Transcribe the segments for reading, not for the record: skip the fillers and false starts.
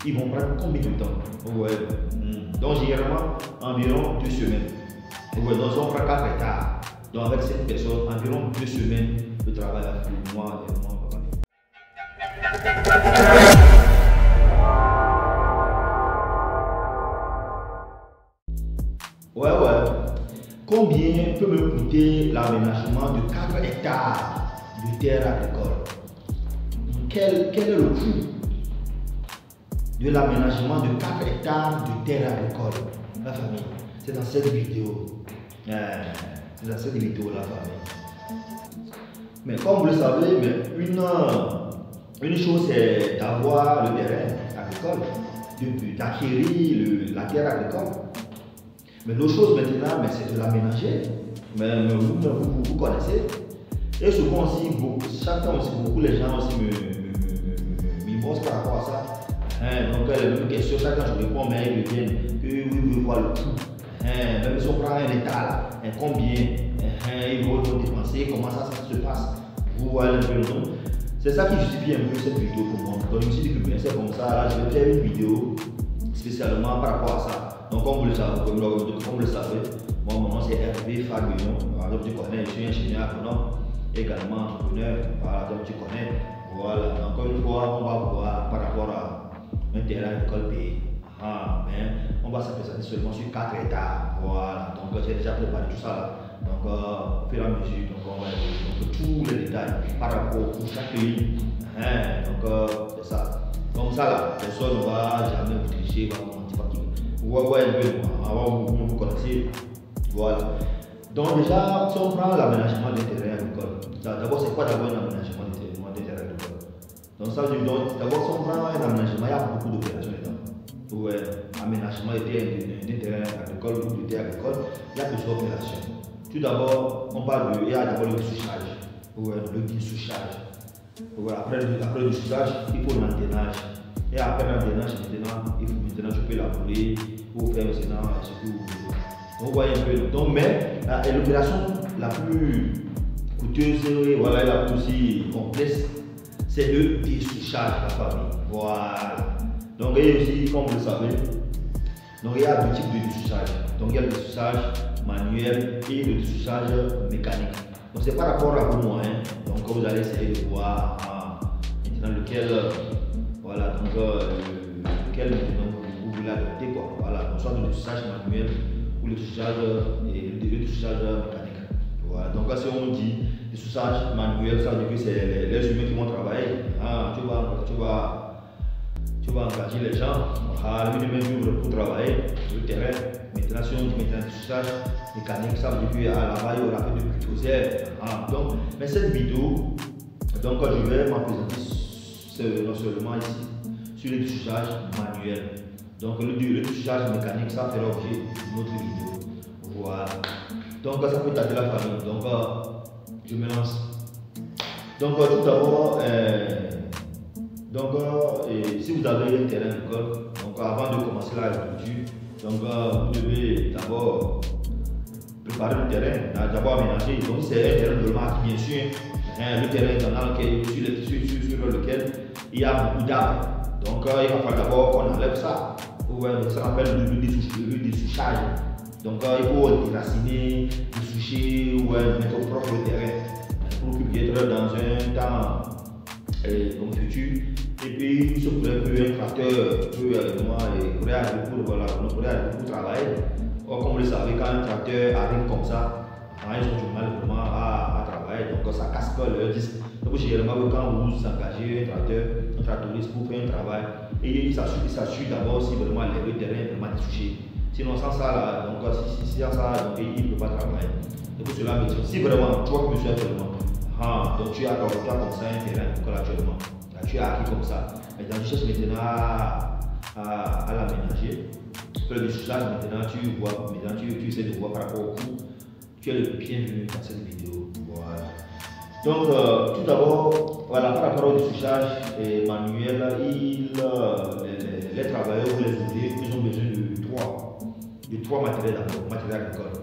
ils vont prendre combien de temps? Ouais. Donc généralement environ 2 semaines. Ouais, donc si on prend 4 hectares, donc avec cette personne, environ 2 semaines de travail à faire. Moi. Ouais. Combien peut me coûter l'aménagement de 4 hectares de terre agricole? Quel est le coût de l'aménagement de 4 hectares de terre agricole? La famille, c'est dans cette vidéo. C'est dans cette vidéo, la famille. Mais comme vous le savez, une chose c'est d'avoir le terrain agricole, d'acquérir la terre agricole. Mais l'autre chose maintenant, c'est de l'aménager. Mais vous connaissez. Et souvent aussi, beaucoup les gens aussi me bossent par rapport à ça. Donc la même question, chacun je réponds, mais ils reviennent. Eux, ils veulent voir le coût. Même si on prend un état là, combien ils vont dépenser, comment ça se passe. Vous voyez un peu le nom. C'est ça qui justifie un peu cette vidéo pour moi. Donc je me suis dit que c'est comme ça, là je vais faire une vidéo spécialement par rapport à ça. Donc comme vous le savez, moi mon nom c'est Hervé Fagnon. Donc tu connais, je suis ingénieur agronome, également entrepreneur. Voilà, donc tu connais. Voilà, encore une fois, on va voir par rapport à un terrain agricole payé. Mais on va se présenter seulement sur 4 hectares. Voilà, donc j'ai déjà préparé tout ça là. Donc au fur et à mesure, on va donc, tous les détails par rapport à chaque ligne. Donc c'est ça. Comme ça là, personne ne va jamais vous tricher, va vous mentir. Vous connaissez. Voilà. Donc déjà, si on prend l'aménagement des terrains agricoles, d'abord c'est quoi d'abord un aménagement des terrains agricoles? Donc ça veut dire, d'abord si on prend un aménagement, il y a beaucoup d'opérations dedans. Aménagement des terrains agricoles ou de terres agricoles, il y a plusieurs opérations. Tout d'abord, il y a d'abord le dessouchage. Le dessouchage. Après le dessouchage, il faut l'antennage. Et après l'antennage, il faut choper la poulet ou faire ce que vous voulez. Donc, vous voyez un peu. Donc, mais l'opération la plus coûteuse et la plus aussi complexe, c'est le dessouchage de la famille. Voilà. Donc, il y a aussi, comme vous le savez, donc, il y a deux types de dessouchage. Donc, il y a le dessouchage manuel et le dessouchage mécanique. Donc, c'est par rapport à vos moyens. Donc, vous allez essayer de voir maintenant lequel maintenant vous voulez adopter. Voilà. Donc, soit le dessouchage manuel ou le dessouchage mécanique. Voilà. Donc, si on dit dessouchage manuel, ça veut dire que c'est les humains qui vont travailler. Tu vas engager les gens, pour travailler le terrain. Maintenant, si on dit maintenant dessouchage mécanique, ça veut dire qu'à la base, il y aura fait de bulldozer. Donc, mais cette vidéo, donc je vais m'en présenter non seulement ici sur le dessouchage manuel. Donc le dessouchage mécanique, ça fera l'objet d'une autre vidéo. Voilà. Donc ça peut tâter la famille. Donc je me lance. Donc tout d'abord, si vous avez un terrain agricole, donc avant de commencer l'agriculture, donc vous devez d'abord préparer le terrain, d'abord aménager. Donc c'est un terrain de marque, bien sûr, le terrain sur lequel il y a beaucoup d'arbres. Donc il va falloir d'abord qu'on enlève ça. Ça s'appelle le dessouchage. Donc il faut déraciner, dessoucher ou mettre au propre le terrain pour qu'il puisse être dans un temps futur. Et puis il se pourrait qu'un tracteur pourrait arriver pour travailler. Or, comme vous le savez, quand un tracteur arrive comme ça, ils ont du mal vraiment à travailler. Donc ça casse pas leur disque. Donc généralement quand vous engagez un tractoriste pour faire un travail, et il s'assure d'abord si vraiment le terrain est vraiment dessouché. Sinon sans ça là, donc si sans ça, donc, il ne peut pas travailler. Et pour cela, si vraiment tu vois que monsieur actuellement, donc tu as comme ça un terrain actuellement, tu as acquis comme ça. Maintenant tu cherches maintenant à l'aménager. Le dessouchage maintenant tu essaies de voir par rapport au coût. Tu es le bienvenu dans cette vidéo. Voilà. Donc tout d'abord, voilà, par rapport au dessouchage manuel, les travailleurs ou les ouvriers, ils ont besoin de trois matériels agricoles.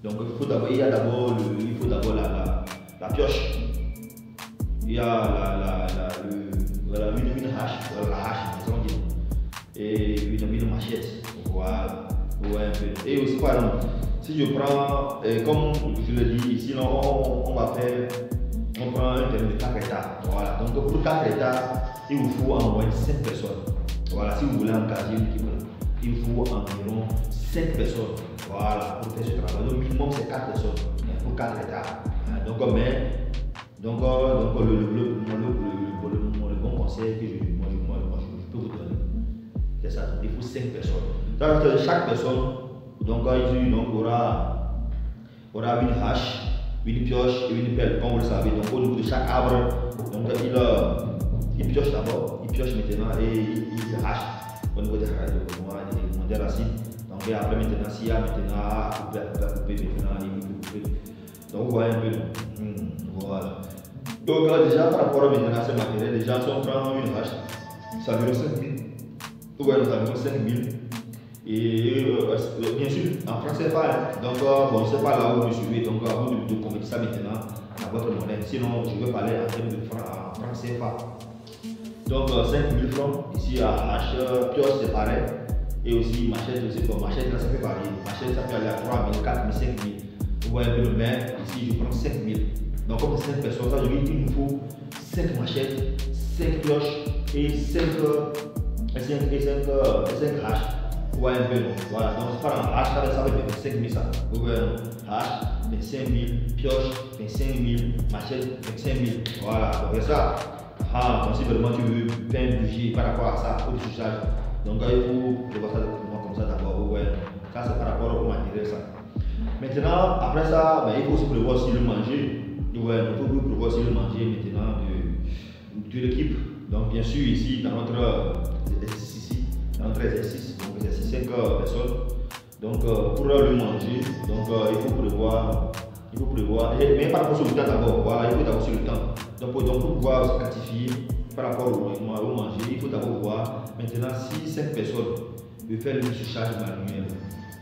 Donc il faut d'abord la pioche, il y a une hache, la hache bien Et aussi, par exemple, si je prends, comme je le dis, ici, on va faire, on prend un terrain de 4 hectares. Voilà, donc pour 4 hectares, il vous faut en moyenne 5 personnes. Voilà, si vous voulez engager une équipe, il vous faut environ 5 personnes. Voilà, pour faire ce travail. Le minimum, c'est 4 personnes pour 4 hectares. Donc, le bon conseil que je peux vous donner, c'est ça. Il faut 5 personnes. Donc, chaque personne aura une hache, une pioche et une pelle, comme vous le savez. Donc, au niveau de chaque arbre, donc, il pioche d'abord, il pioche maintenant et il hache au niveau des racines. Donc, et après, maintenant, s'il y a maintenant à couper maintenant, il peut couper. Donc, vous voyez un peu. Voilà. Donc, déjà, par rapport maintenant à ce matériel, déjà, si on prend une hache, ça environ 5 000. Vous voyez, ça environ 5 000. Et bien sûr, en francs CFA, donc bon, je ne sais pas là où vous me suivez, donc à vous de convertir ça maintenant à votre monnaie. Sinon, je vais parler en termes de francs CFA. Donc 5 000 francs, ici à hache, pioche c'est pareil. Et aussi machette, aussi pour machette, là ça peut varier. Machette ça peut aller à 3 000, 4 000, 5 000. Vous voyez un peu le même, ici je prends 5 000. Donc comme c'est 5 personnes, ça veut dire qu'il nous faut 5 machettes, 5 pioches et 5 haches. Vous voyez un peu, voilà, donc c'est pas un hache, ça va être 25 000 ça. Vous voyez un hache, 25 000, pioche, 25 000, machette, 25 000. Voilà, donc ça. Donc si vraiment tu veux faire un budget par rapport à ça, au touchage, donc il faut prévoir ça comme ça d'abord. Vous voyez, ça c'est par rapport au matériel ça. Maintenant, après ça, il faut aussi prévoir aussi le manger. Vous voyez, il faut prévoir aussi le manger maintenant de l'équipe. Donc bien sûr ici dans notre exercice, donc exercice 5 personnes. Donc pour le manger, donc il faut prévoir, mais par rapport sur le temps d'abord, voilà, il faut d'abord sur le temps. Donc pour pouvoir se quantifier par rapport au manger, il faut d'abord voir maintenant si 5 personnes veulent faire le surcharge manuel,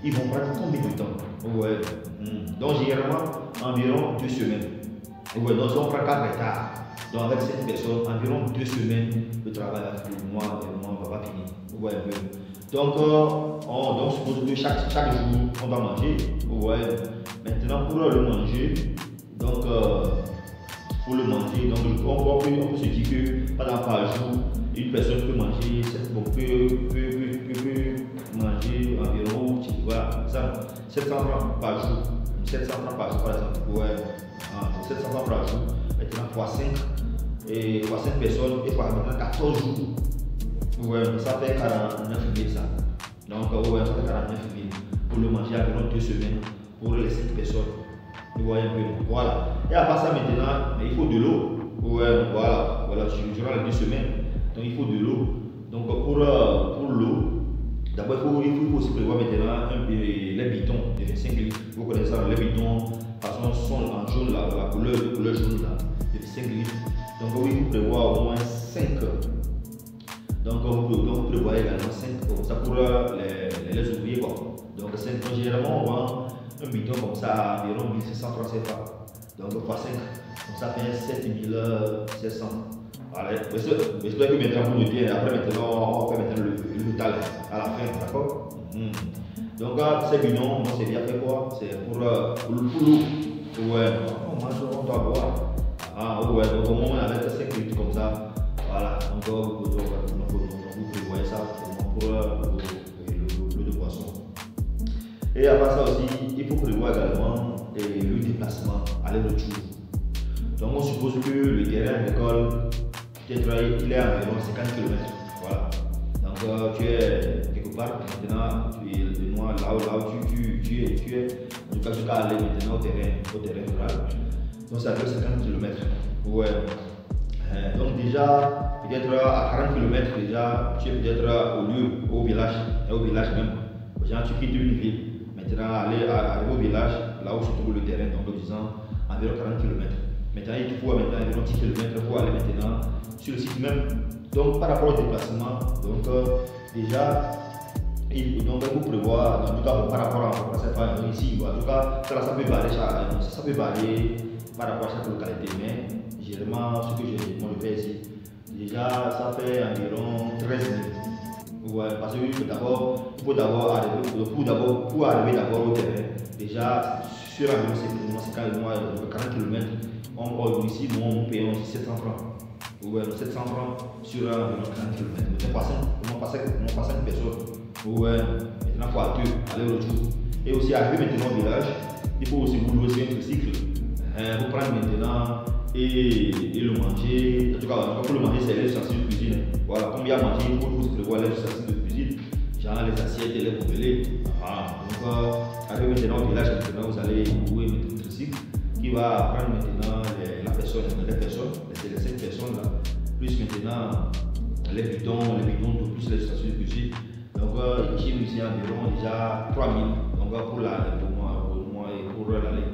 ils vont prendre combien de temps? Ouais. Donc généralement environ 2 semaines. Ouais, donc si on prend 4 hectares, donc avec 7 personnes, environ 2 semaines, le travail va finir. Vous voyez un peu. Donc, on suppose que chaque jour, on va manger. Vous voyez. Maintenant, pour le manger, donc, on peut se dire que par jour, une personne peut manger, manger environ, voilà, 700 francs par jour. 700 francs par jour, par exemple. Ouais. 700 francs par jour. Maintenant, fois 5. Et fois 5 personnes, et fois maintenant 14 jours. Ouais, ça fait 49 000 ça. Donc, ouais, ça fait 49 000 pour le manger environ 2 semaines pour les 5 personnes. Vous voyez un peu. Voilà. Et à part ça, maintenant, il faut de l'eau. Ouais, voilà. Durant les 2 semaines. Donc, il faut de l'eau. Donc, pour l'eau, d'abord, il faut aussi prévoir maintenant les bidons de 25 litres. Vous connaissez ça, les bidons, de façon, sont en jaune, là, la couleur jaune, là, de 25 litres. Donc, oui, il faut prévoir au moins 5. Donc, vous prévoyez également 5 comme ça pour les ouvriers. Quoi. Donc, généralement, on vend un bidon comme ça à environ 1600 francs CFA. Donc, fois 5, donc ça fait 7700. Voilà, j'espère que maintenant vous notez. Après, maintenant, on va faire maintenant le total à la fin, d'accord? Donc, ces bidons, c'est bien fait quoi? C'est pour l'eau. Ouais, on doit boire. Ouais, donc au moment avec 5 litres comme ça, voilà, donc vous prévoyez ça pour l'eau de boisson. Et à part ça aussi, il faut prévoir également le déplacement, aller-retour. Donc on suppose que le terrain de l'école, il est à environ 50 km. Voilà. Donc tu es quelque part, maintenant tu es de loin, là où tu es, en tout cas tu vas aller maintenant au terrain rural. Donc ça fait 50 km. Ouais. Donc déjà, peut-être à 40 km déjà, tu es peut-être au village même. Genre tu quittes une ville, maintenant arriver au village, là où se trouve le terrain, donc disons environ 40 km. Maintenant il faut environ 10 km pour aller maintenant sur le site même. Donc par rapport au déplacement, donc déjà, donc il faut prévoir, en tout cas par rapport à cette ici, en tout cas ça peut varier par rapport à chaque localité, mais généralement ce que je fais ici, déjà ça fait environ 13 000. Ouais, parce que d'abord, pour arriver d'abord au terrain, déjà sur environ 40 km, ici, nous on paye 700 francs. Ouais, 700 francs sur environ 40 km. On passe 5 personnes. Ouais, maintenant il faut à 2, aller-retour. Et aussi arriver maintenant au village, il faut aussi vous louer un tricycle. Vous prendre maintenant et le manger. En tout cas, pour le manger, c'est l'essentiel de cuisine. Voilà, comme il y a à manger, il faut vous prévoir l'essentiel de cuisine. Genre les assiettes et les poubelles. Donc, arrivé maintenant au village, maintenant vous allez louer un tricycle qui va prendre maintenant les 5 personnes là, plus maintenant les bidons de plus les stations de cuisine. Donc, ici, nous avons environ déjà 3000 pour moi et pour l'aller.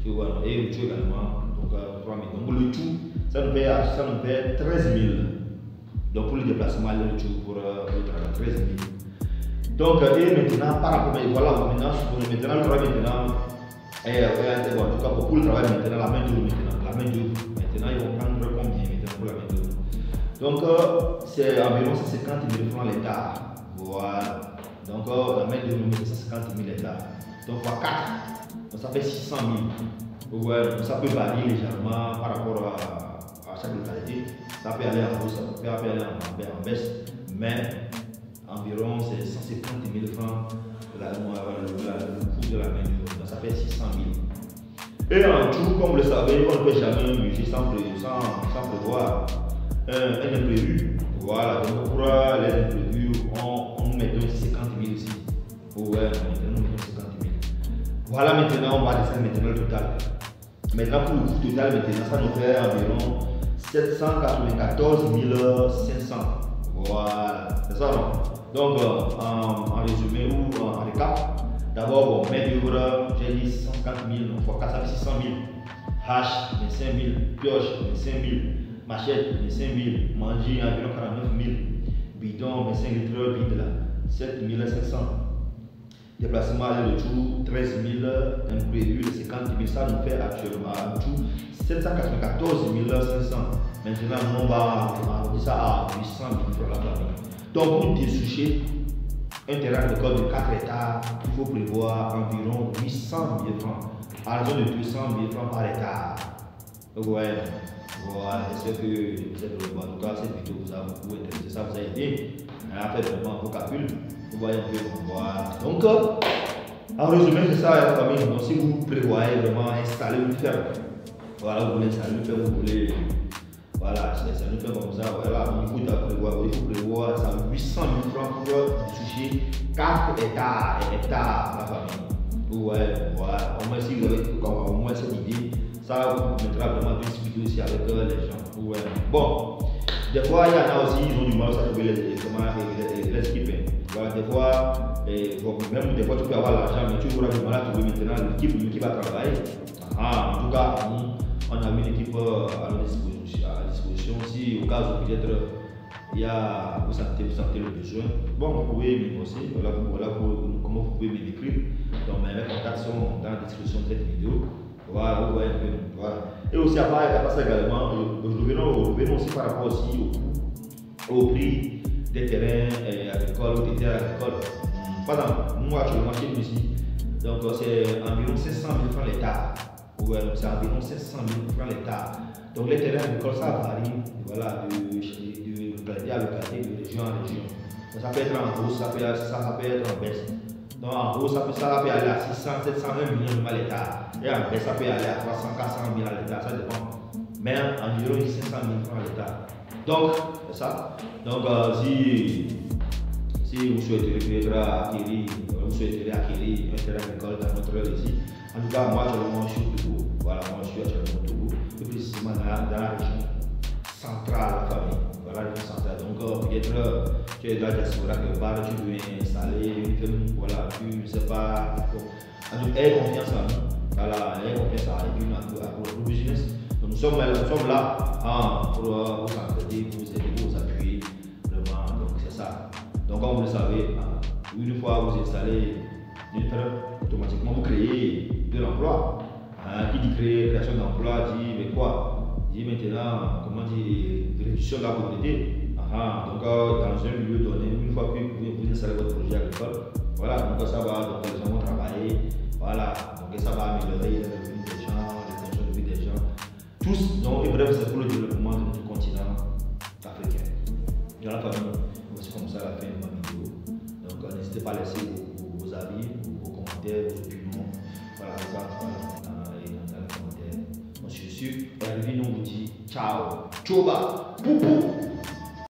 Tu vois, et le tout également, donc 3000. Donc, le tout, ça nous fait 13 000. Donc, pour le déplacement, le tout pour le travail, 13 000. Donc, et maintenant, par rapport à voilà, maintenant, le travail maintenant, en tout cas, pour le travail maintenant, la main d'œuvre maintenant, ils vont prendre combien maintenant pour la main d'œuvre? Donc, c'est environ 150 000 francs l'hectare. Voilà. Donc, la main d'œuvre, c'est 150 000 hectares. Donc, fois 4, donc ça fait 600 000. Ouais, ça peut varier légèrement par rapport à chaque localité. Ça peut aller en hausse, ça peut aller en baisse, mais environ c'est 150 000 francs le coût de la main d'œuvre. Donc, ça fait 600 000. Et en tout, comme vous le savez, on ne peut jamais juger sans prévoir un imprévu. Voilà, donc pour les imprévus, on met 50 000 ici. Ouais, maintenant on met 50 000. Voilà, maintenant on va descendre maintenant le total. Maintenant pour le coût total, maintenant ça nous fait environ 794 500. Voilà, c'est ça non? Donc en résumé ou en récap, d'abord main d'œuvre, j'ai dit 150 000, donc fois 4, ça fait 600 000. Hache, 25 000, pioche, 25 000. Machette, 25 000, manger environ 49 000, bidon, 25 litres vide là, 7 500. Déplacement aller retour, 13 000, imprévu, 50 000, ça nous fait actuellement en tout 794 500. Maintenant, on va arrondir ça à 800 000 francs la famille. Donc, pour dessoucher un terrain de code de 4 hectares, il faut prévoir environ 800 000 francs, à raison de 200 000 francs par hectare. Ouais. Voilà, j'espère que en tout cas, cette vidéo vous a beaucoup intéressé, ça vous a aidé à faire vraiment vos calculs. Vous voyez un peu. Voilà. Donc, en résumé, c'est ça la famille. Donc, si vous prévoyez vraiment installer une ferme, voilà, vous voulez installer une ferme, vous voulez. Voilà, c'est installer une ferme comme ça. Voilà, il faut prévoir ça 800 000 francs pour toucher 4 hectares la famille. Ouais, voilà. Au moins, si vous avez au moins cette idée, ça vous mettra vraiment de discuter aussi avec les gens. Ouais. Bon, des fois il y en a aussi, ils ont du mal à trouver les équipes. Voilà, des fois, même des fois tu peux avoir l'argent, mais tu auras du mal à trouver maintenant l'équipe va travailler. En tout cas, on a mis l'équipe à disposition. Si au cas où peut-être vous sentez le besoin, bon, vous pouvez m'énoncer. Voilà comment vous pouvez me décrire. Donc mes contacts sont dans la description de cette vidéo. Voilà, vous voyez un peu. Voilà. Et aussi, à part ça également, revenons aussi par rapport aussi au prix des terrains agricoles, des terres agricoles. Par exemple, moi, actuellement, chez nous ici, donc c'est environ 500 000 francs l'hectare. Ouais, c'est environ 500 000 francs l'hectare. Donc les terrains agricoles, ça varie voilà, de localité à localité, de région à région. Donc, ça peut être en hausse, ça peut être en baisse. Donc en gros, ça peut aller à 600, 700, 1 million de l'hectare. Et en baisse, ça peut aller à 300, 400 000 à l'hectare, ça dépend. Mais environ 500 000 francs à l'hectare. Donc, c'est ça. Donc, si vous souhaitez acquérir un terrain agricole dans notre région ici, en tout cas, moi, je suis au Togo. Voilà, moi, je suis actuellement au Togo. Plus précisément dans la région centrale, la famille. Voilà, la région centrale. Donc, peut-être tu es dans la diaspora quelque part, tu veux installer une ferme, voilà, tu ne sais pas. Donc, aie confiance en nous. Voilà, aie confiance à notre business. Donc, nous sommes là pour vous encourager, pour vous aider, pour vous appuyer. Vraiment, donc c'est ça. Donc, comme vous le savez, une fois vous installez une ferme, automatiquement vous créez de l'emploi. Qui dit création d'emploi dit mais quoi? Dit maintenant, comment dire, réduction de la pauvreté. Donc, dans un milieu donné, une fois que vous installez votre projet agricole, voilà, donc ça va, donc les gens vont travailler, voilà, donc ça va améliorer les revenus des gens, les conditions de vie des gens, tous, donc, et bref, c'est pour le développement de notre continent africain. Dans la famille, c'est comme ça la fin de ma vidéo. Donc, n'hésitez pas à laisser vos avis, vos commentaires, vos opinions, voilà, dans les commentaires. Moi, je suis sûr, et Alvin, on vous dit ciao, tchoba, poupou.